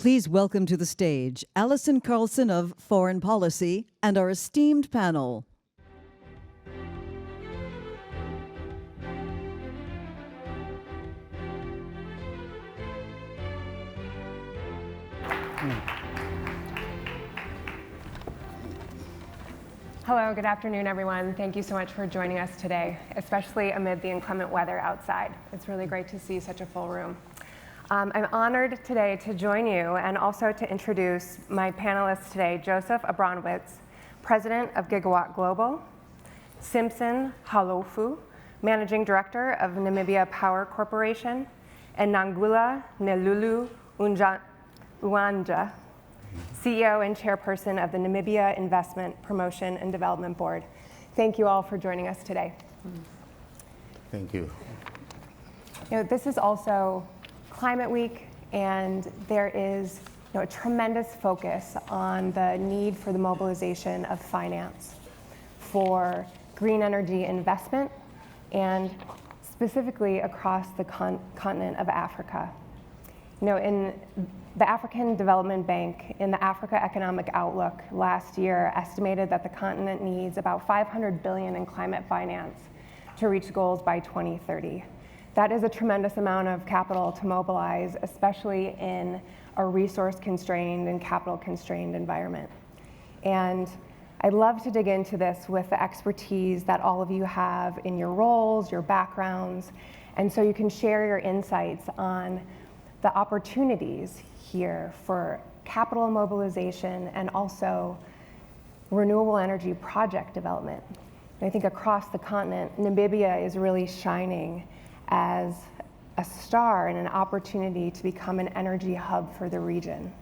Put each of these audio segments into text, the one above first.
Please welcome to the stage Allison Carlson of Foreign Policy and our esteemed panel. Hello, good afternoon, everyone. Thank you so much for joining us today, especially amid the inclement weather outside. It's really great to see such a full room. I'm honored today to join you and also to introduce my panelists today, Josef Abramowitz, President of Gigawatt Global, Simson Haulofu, Managing Director of Namibia Power Corporation, and Nangula Nelulu Uaandja, CEO and Chairperson of the Namibia Investment Promotion and Development Board. Thank you all for joining us today. Thank you. This is also Climate Week, and there is a tremendous focus on the need for the mobilization of finance for green energy investment, and specifically across the continent of Africa. In the African Development Bank, in the Africa Economic Outlook last year, estimated that the continent needs about $500 billion in climate finance to reach goals by 2030. That is a tremendous amount of capital to mobilize, especially in a resource-constrained and capital-constrained environment. And I'd love to dig into this with the expertise that all of you have in your roles, your backgrounds, and so you can share your insights on the opportunities here for capital mobilization and also renewable energy project development. And I think across the continent, Namibia is really shining as a star and an opportunity to become an energy hub for the region.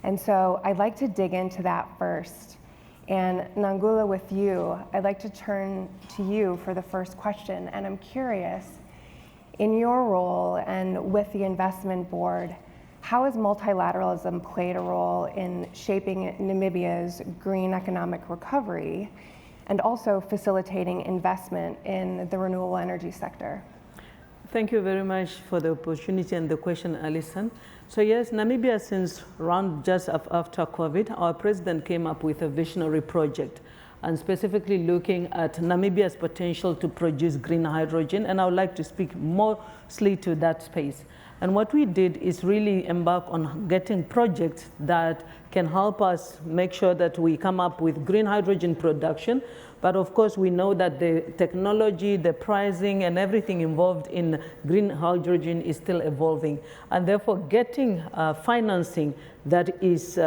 And so I'd like to dig into that first. And Nangula, with you, I'd like to turn to you for the first question. And I'm curious, in your role and with the investment board, how has multilateralism played a role in shaping Namibia's green economic recovery and also facilitating investment in the renewable energy sector? Thank you very much for the opportunity and the question, Allison. So yes, Namibia, since around just after COVID, our president came up with a visionary project and specifically looking at Namibia's potential to produce green hydrogen, and I would like to speak mostly to that space. And what we did is really embark on getting projects that can help us make sure that we come up with green hydrogen production. But of course, we know that the technology, the pricing, and everything involved in green hydrogen is still evolving. And therefore, getting financing that is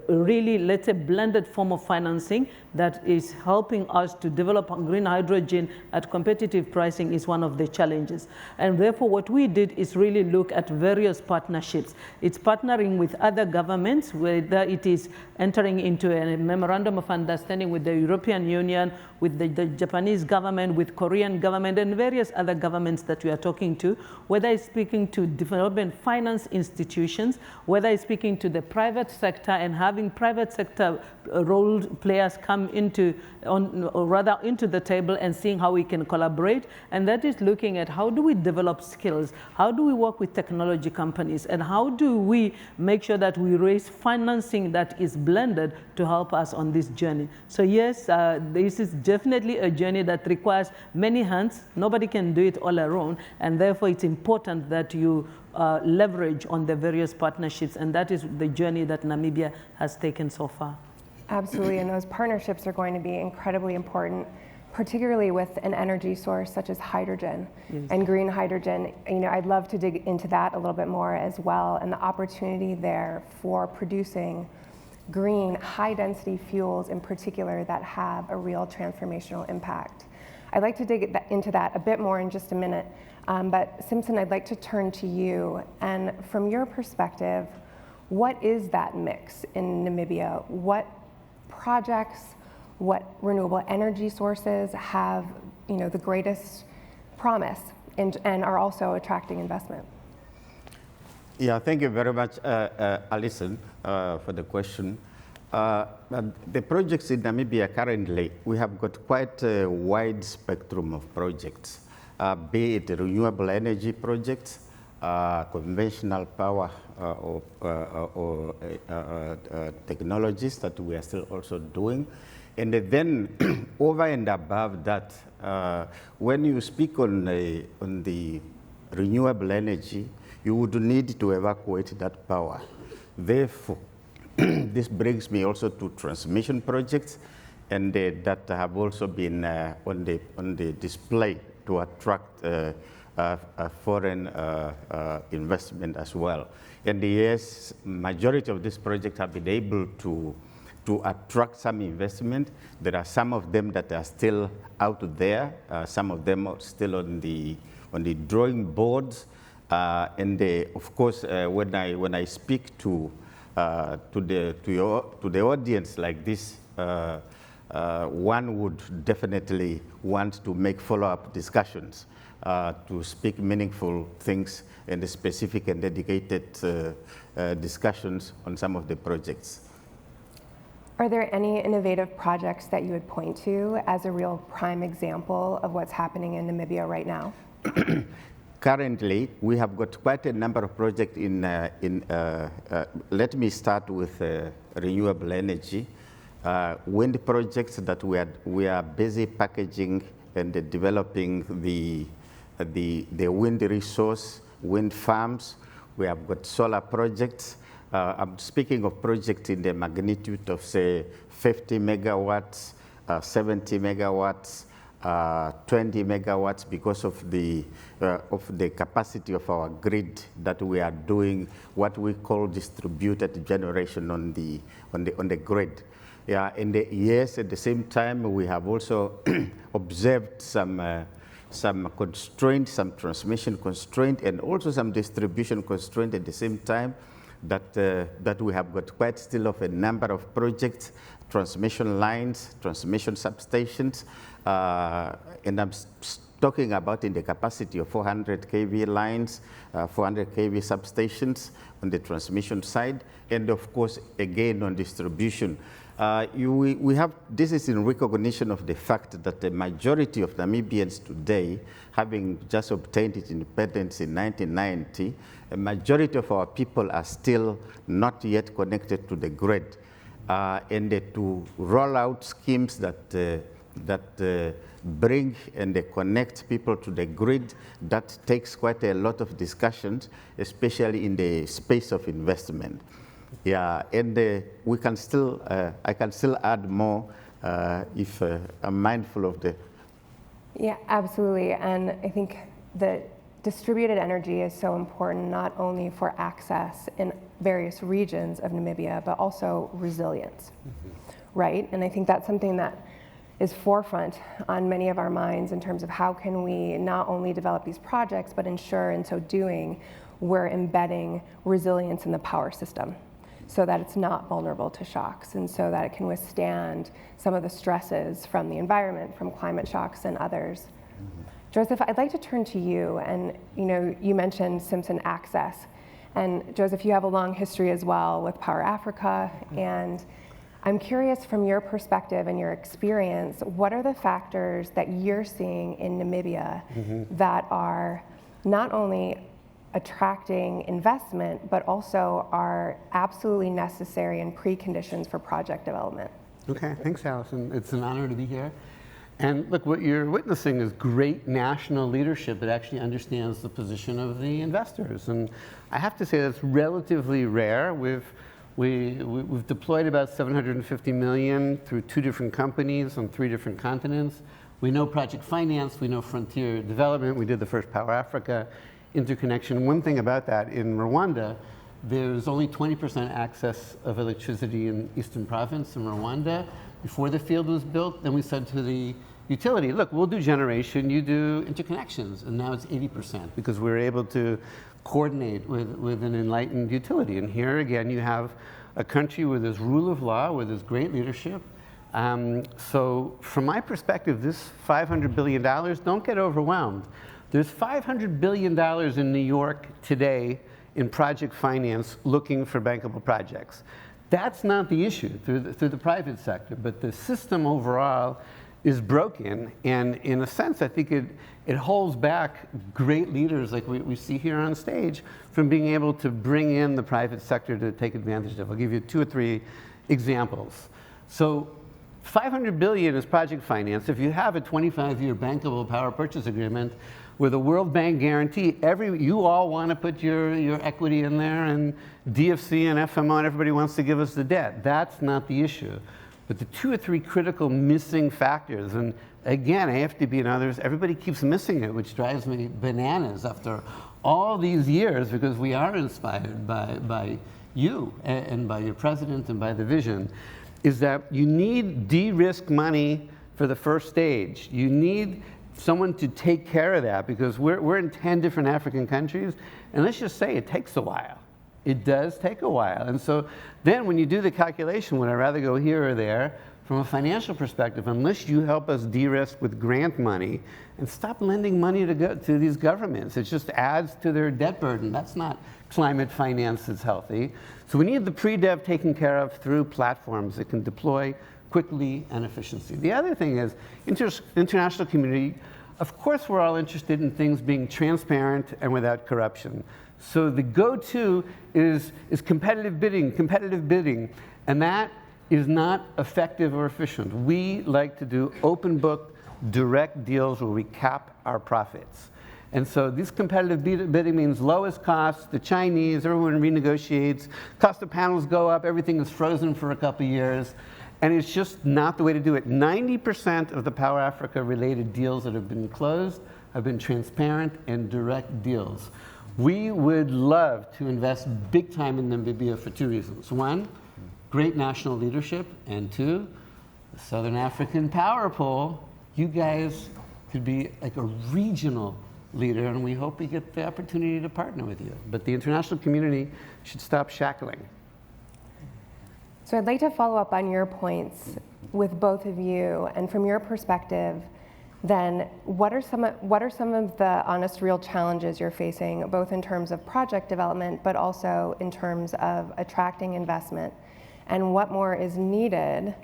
really, let's say, blended form of financing that is helping us to develop green hydrogen at competitive pricing is one of the challenges. And therefore, what we did is really look at various partnerships. It's partnering with other governments, whether it is entering into a memorandum of understanding with the European Union, with the Japanese government, with Korean government, and various other governments that we are talking to, whether it's speaking to development finance institutions, whether it's speaking to the private sector and having private sector role players come into the table and seeing how we can collaborate. And that is looking at how do we develop skills, how do we work with technology companies, and how do we make sure that we raise financing that is blended to help us on this journey. So yes, this is definitely a journey that requires many hands. Nobody can do it all alone, and therefore it's important that you leverage on the various partnerships, and that is the journey that Namibia has taken so far. Absolutely, and those partnerships are going to be incredibly important, particularly with an energy source such as hydrogen. Yes. And green hydrogen. I'd love to dig into that a little bit more as well, and the opportunity there for producing green, high-density fuels in particular that have a real transformational impact. I'd like to dig into that a bit more in just a minute, but Simson, I'd like to turn to you, and from your perspective, what is that mix in Namibia? What projects, what renewable energy sources have the greatest promise and are also attracting investment? Yeah, thank you very much, Allison, for the question. The projects in Namibia currently, we have got quite a wide spectrum of projects, be it renewable energy projects, conventional power technologies that we are still also doing. And then over and above that, when you speak on the renewable energy, you would need to evacuate that power. Therefore, this brings me also to transmission projects, and that have also been on the display to attract foreign investment as well. And yes, majority of these projects have been able to attract some investment. There are some of them that are still out there. Some of them are still on the drawing boards. And of course, when I speak to the audience like this, one would definitely want to make follow-up discussions to speak meaningful things and specific and dedicated discussions on some of the projects. Are there any innovative projects that you would point to as a real prime example of what's happening in Namibia right now? Currently, we have got quite a number of projects let me start with renewable energy. Wind projects that we are busy packaging and developing the wind resource, wind farms. We have got solar projects. I'm speaking of projects in the magnitude of, say, 50 megawatts, 70 megawatts, 20 megawatts, because of the capacity of our grid that we are doing what we call distributed generation on the grid. Yeah, and yes, at the same time, we have also observed some constraint, some transmission constraint, and also some distribution constraint at the same time. That we have got quite still of a number of projects, transmission lines, transmission substations, and I'm talking about in the capacity of 400 kV lines, 400 kV substations on the transmission side, and of course, again on distribution. We have, this is in recognition of the fact that the majority of Namibians today, having just obtained its independence in 1990, a majority of our people are still not yet connected to the grid. And to roll out schemes that bring and connect people to the grid, that takes quite a lot of discussions, especially in the space of investment. Yeah, and we can still, I can still add more if I'm mindful of the. Yeah, absolutely. And I think that distributed energy is so important, not only for access in various regions of Namibia, but also resilience, right? And I think that's something that is forefront on many of our minds in terms of how can we not only develop these projects, but ensure in so doing, we're embedding resilience in the power system so that it's not vulnerable to shocks and so that it can withstand some of the stresses from the environment, from climate shocks and others. Josef, I'd like to turn to you, and you mentioned Simson Access. And Josef, you have a long history as well with Power Africa, and I'm curious from your perspective and your experience, what are the factors that you're seeing in Namibia that are not only attracting investment, but also are absolutely necessary and preconditions for project development? Okay, thanks, Allison. It's an honor to be here. And look, what you're witnessing is great national leadership that actually understands the position of the investors. And I have to say that's relatively rare. We've deployed about $750 million through 2 different companies on 3 different continents. We know project finance, we know frontier development. We did the first Power Africa interconnection. One thing about that, in Rwanda, there's only 20% access of electricity in Eastern Province in Rwanda. Before the field was built, then we said to the utility, look, we'll do generation, you do interconnections. And now it's 80% because we're able to coordinate with an enlightened utility. And here again, you have a country where there's rule of law, where there's great leadership. So from my perspective, this $500 billion, don't get overwhelmed. There's $500 billion in New York today in project finance looking for bankable projects. That's not the issue through the private sector, but the system overall is broken. And in a sense, I think it holds back great leaders like we see here on stage from being able to bring in the private sector to take advantage of. I'll give you 2 or 3 examples. So 500 billion is project finance. If you have a 25-year bankable power purchase agreement with a World Bank guarantee, you all want to put your equity in there, and DFC and FMO and everybody wants to give us the debt. That's not the issue. But the 2 or 3 critical missing factors, and again, AFDB and others, everybody keeps missing it, which drives me bananas after all these years, because we are inspired by you and by your president and by the vision, is that you need de-risk money for the first stage. You need someone to take care of that, because we're in 10 different African countries, and let's just say it takes a while. It does take a while. And so then when you do the calculation, would I rather go here or there, from a financial perspective, unless you help us de-risk with grant money and stop lending money to these governments, it just adds to their debt burden. That's not climate finance that's healthy. So we need the pre-dev taken care of through platforms that can deploy quickly and efficiently. The other thing is international community. Of course, we're all interested in things being transparent and without corruption. So the go-to is competitive bidding, and that is not effective or efficient. We like to do open book, direct deals where we cap our profits. And so this competitive bidding means lowest cost, the Chinese, everyone renegotiates, cost of panels go up, everything is frozen for a couple of years, and it's just not the way to do it. 90% of the Power Africa related deals that have been closed have been transparent and direct deals. We would love to invest big time in Namibia for 2 reasons. 1, great national leadership, and 2, the Southern African power pool. You guys could be like a regional leader, and we hope we get the opportunity to partner with you. But the international community should stop shackling. So I'd like to follow up on your points with both of you, and from your perspective, then what are some of the honest, real challenges you're facing, both in terms of project development, but also in terms of attracting investment, and what more is needed,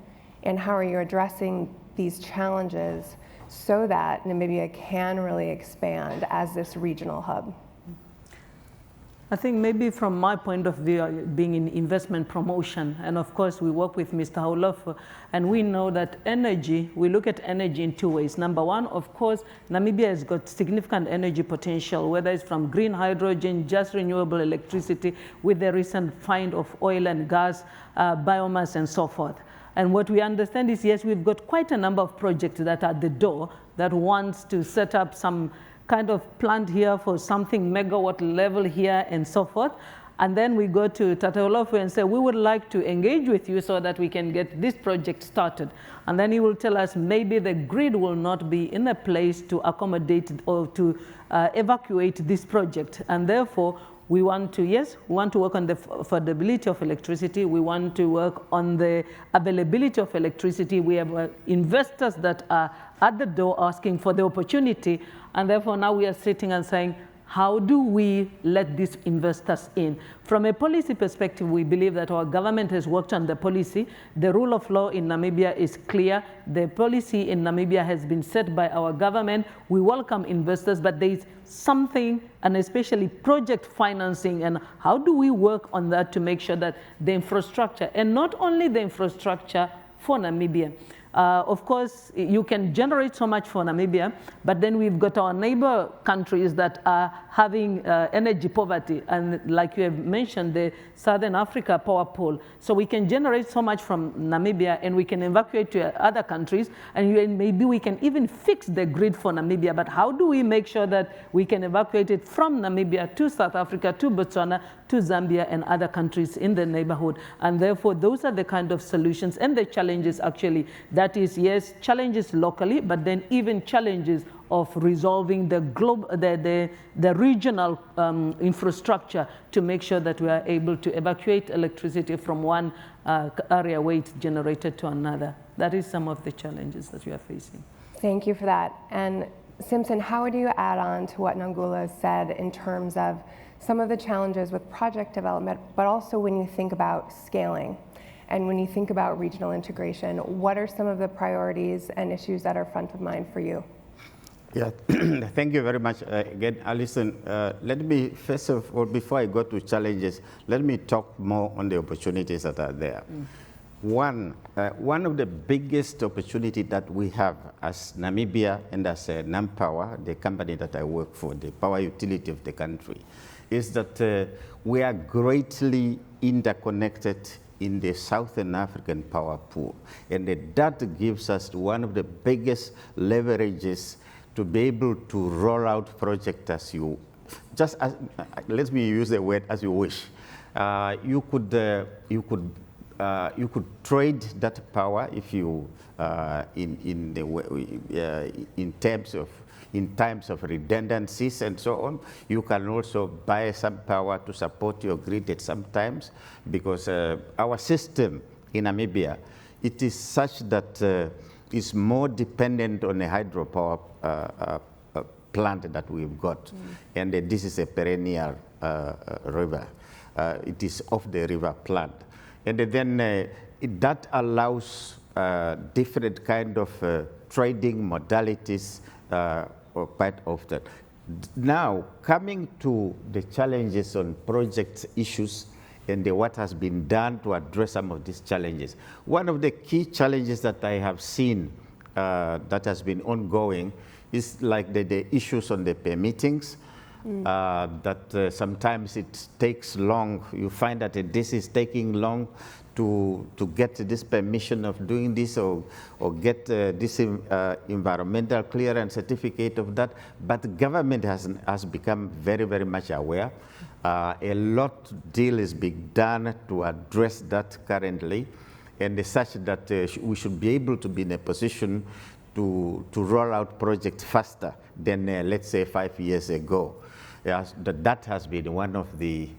and how are you addressing these challenges so that Namibia can really expand as this regional hub? I think maybe from my point of view, being in investment promotion, and of course we work with Mr. Haulofu, and we know that energy, we look at energy in 2 ways. Number 1, of course, Namibia has got significant energy potential, whether it's from green hydrogen, just renewable electricity, with the recent find of oil and gas, biomass, and so forth. And what we understand is, yes, we've got quite a number of projects that are at the door that wants to set up some kind of plant here for something megawatt level here and so forth. And then we go to Tata Haulofu and say, we would like to engage with you so that we can get this project started. And then he will tell us maybe the grid will not be in a place to accommodate or to evacuate this project. And therefore, we want to, yes, we want to work on the affordability of electricity. We want to work on the availability of electricity. We have investors that are at the door asking for the opportunity. And therefore, now we are sitting and saying, how do we let these investors in? From a policy perspective, we believe that our government has worked on the policy. The rule of law in Namibia is clear. The policy in Namibia has been set by our government. We welcome investors, but there is something, and especially project financing, and how do we work on that to make sure that the infrastructure, and not only the infrastructure for Namibia. Of course, you can generate so much for Namibia, but then we've got our neighbor countries that are having energy poverty, and like you have mentioned, the Southern Africa power pool. So we can generate so much from Namibia, and we can evacuate to other countries, and maybe we can even fix the grid for Namibia. But how do we make sure that we can evacuate it from Namibia to South Africa, to Botswana, to Zambia, and other countries in the neighborhood? And therefore, those are the kind of solutions and the challenges actually. That is, yes, challenges locally, but then even challenges of resolving the regional infrastructure to make sure that we are able to evacuate electricity from one area where it's generated to another. That is some of the challenges that we are facing. Thank you for that. And Simson, how would you add on to what Nangula said in terms of some of the challenges with project development, but also when you think about scaling? And when you think about regional integration, what are some of the priorities and issues that are front of mind for you? Yeah, thank you very much again, Allison. Let me, first of all, before I go to challenges, let me talk more on the opportunities that are there. One of the biggest opportunities that we have as Namibia and as NamPower, the company that I work for, the power utility of the country, is that we are greatly interconnected in the Southern African power pool. And that gives us one of the biggest leverages to be able to roll out projects as you, just as, let me use the word as you wish. You could trade that power if you, in times of redundancies and so on. You can also buy some power to support your grid at some times, because our system in Namibia, it is such that it's more dependent on a hydropower plant that we've got. And this is a perennial river. It is off the river plant. And then that allows different kind of trading modalities quite often. Now, coming to the challenges on project issues and what has been done to address some of these challenges. One of the key challenges that I have seen that has been ongoing is like the issues on the permittings. That sometimes it takes long. You find that this is taking long to get this permission of doing this, or get this environmental clearance certificate of that. But the government has become very, very much aware. A lot deal is being done to address that currently, and such that we should be able to be in a position to roll out projects faster than let's say 5 years ago. Yes, that has been one of the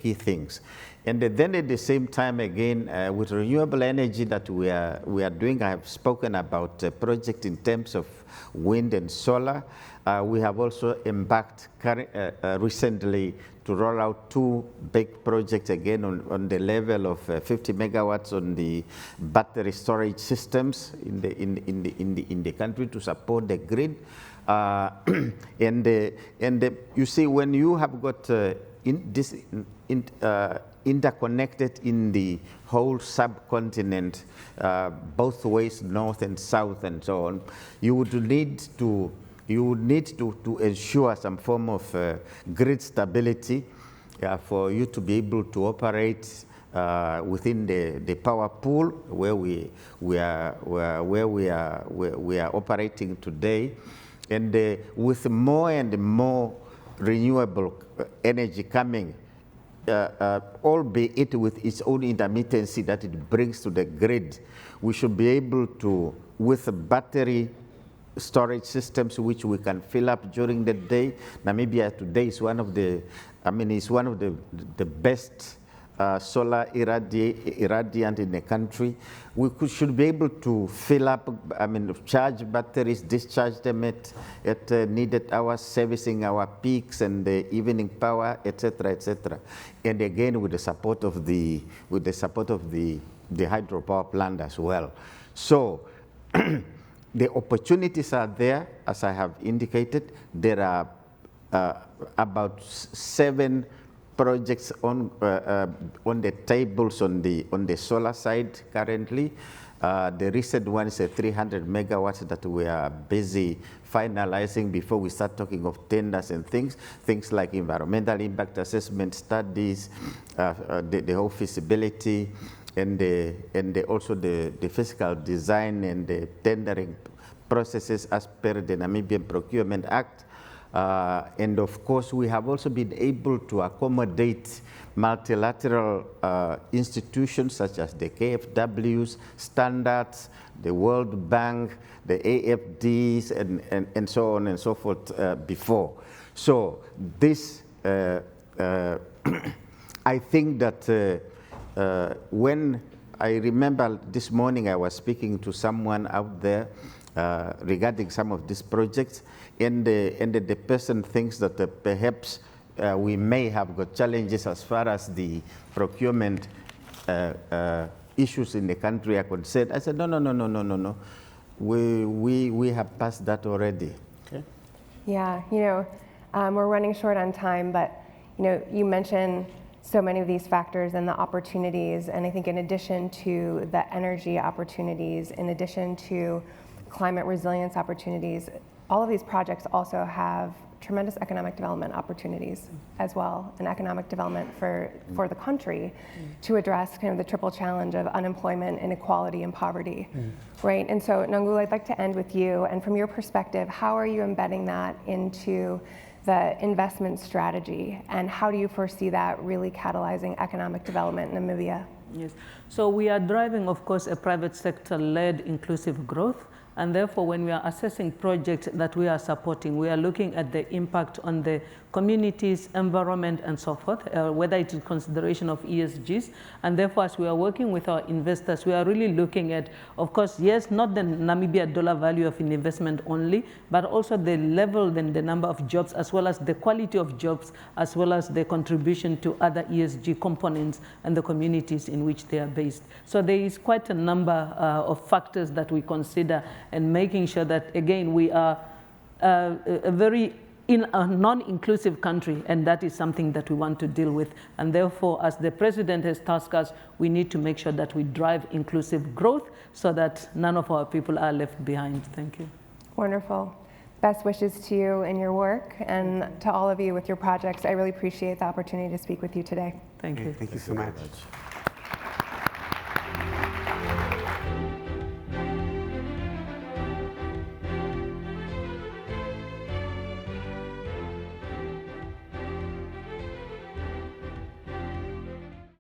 key things. And then at the same time, again, with renewable energy that we are doing, I have spoken about a project in terms of wind and solar. We have also embarked recently to roll out 2 big projects again on the level of 50 megawatts on the battery storage systems in the country to support the grid. You see, when you have got interconnected in the whole subcontinent, both ways, north and south and so on, you would need to ensure some form of grid stability for you to be able to operate within the power pool where we are operating today. And with more and more renewable energy coming, albeit with its own intermittency that it brings to the grid, we should be able to, with battery storage systems which we can fill up during the day. Namibia today is one of the best solar irradiant in the country. We should be able to fill up, charge batteries, discharge them at needed hours, servicing our peaks and the evening power, etc., etc. And again, with the support of the hydropower plant as well. So the opportunities are there, as I have indicated. There are about 7 projects on the tables on the solar side currently. The recent one is a 300 megawatts that we are busy finalizing before we start talking of tenders and things like environmental impact assessment studies, the whole feasibility, and also the physical design and the tendering processes as per the Namibian Procurement Act. And of course, we have also been able to accommodate multilateral institutions such as the KfW's standards, the World Bank, the AFDs, and so on and so forth before. So this, I think that when I remember this morning I was speaking to someone out there regarding some of these projects, and the person thinks that perhaps we may have got challenges as far as the procurement issues in the country, I could say it. I said, no. We have passed that already. Okay. Yeah, we're running short on time, but you mentioned so many of these factors and the opportunities, and I think in addition to the energy opportunities, in addition to climate resilience opportunities, all of these projects also have tremendous economic development opportunities as well, and economic development for the country to address kind of the triple challenge of unemployment, inequality, and poverty, right? And so, Nangula, I'd like to end with you, and from your perspective, how are you embedding that into the investment strategy, and how do you foresee that really catalyzing economic development in Namibia? Yes, so we are driving, of course, a private sector-led inclusive growth. And therefore, when we are assessing projects that we are supporting, we are looking at the impact on the communities, environment, and so forth, whether it is consideration of ESGs. And therefore, as we are working with our investors, we are really looking at, of course, yes, not the Namibia dollar value of an investment only, but also the level and the number of jobs, as well as the quality of jobs, as well as the contribution to other ESG components and the communities in which they are based. So there is quite a number of factors that we consider, and making sure that, again, we are in a non-inclusive country, and that is something that we want to deal with. And therefore, as the president has tasked us, we need to make sure that we drive inclusive growth so that none of our people are left behind. Thank you. Wonderful. Best wishes to you in your work, and to all of you with your projects. I really appreciate the opportunity to speak with you today. Thank you. Thank you so much.